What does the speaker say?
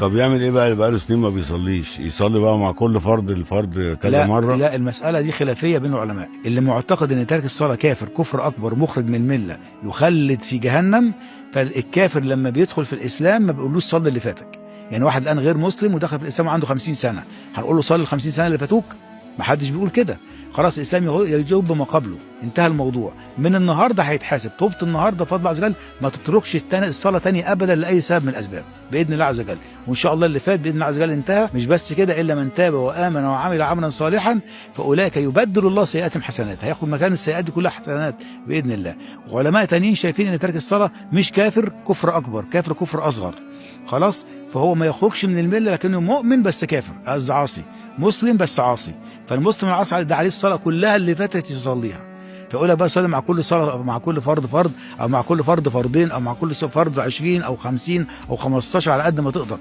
طب يعمل ايه بقى اللي بقاله سنين ما بيصليش؟ يصلي بقى مع كل فرض الفرض كذا مره؟ لا، المسألة دي خلافية بين العلماء. اللي معتقد ان تارك الصلاة كافر كفر اكبر مخرج من الملة يخلد في جهنم، فالكافر لما بيدخل في الاسلام ما بيقولوش صلي اللي فاتك. يعني واحد الان غير مسلم ودخل في الاسلام وعنده 50 سنة، هنقول له صلي ال 50 سنة اللي فاتوك؟ ما حدش بيقول كده. خلاص الاسلام يجاوب بما قبله، انتهى الموضوع. من النهارده هيتحاسب، توبت النهارده بفضل الله عز وجل، ما تتركش الصلاه تاني ابدا لاي سبب من الاسباب باذن الله عز وجل. وان شاء الله اللي فات باذن الله عز وجل انتهى. مش بس كده، الا من تاب وامن وعمل عملا صالحا فاولئك يبدل الله سيئاتهم حسنات، هياخد مكان السيئات دي كلها حسنات باذن الله. وعلماء تانيين شايفين ان ترك الصلاه مش كافر كفر اكبر، كافر كفر اصغر. خلاص، فهو ما يخرجش من المله لكنه مؤمن بس كافر، قصدي عاصي، مسلم بس عاصي. فالمسلم العاصي ده عليه الصلاه كلها اللي فاتت يصليها، فيقول بقى صلي مع كل صلاه، مع كل فرض، او مع كل فرض فردين، او مع كل فرض 20 او 50 او 15 على قد ما تقدر.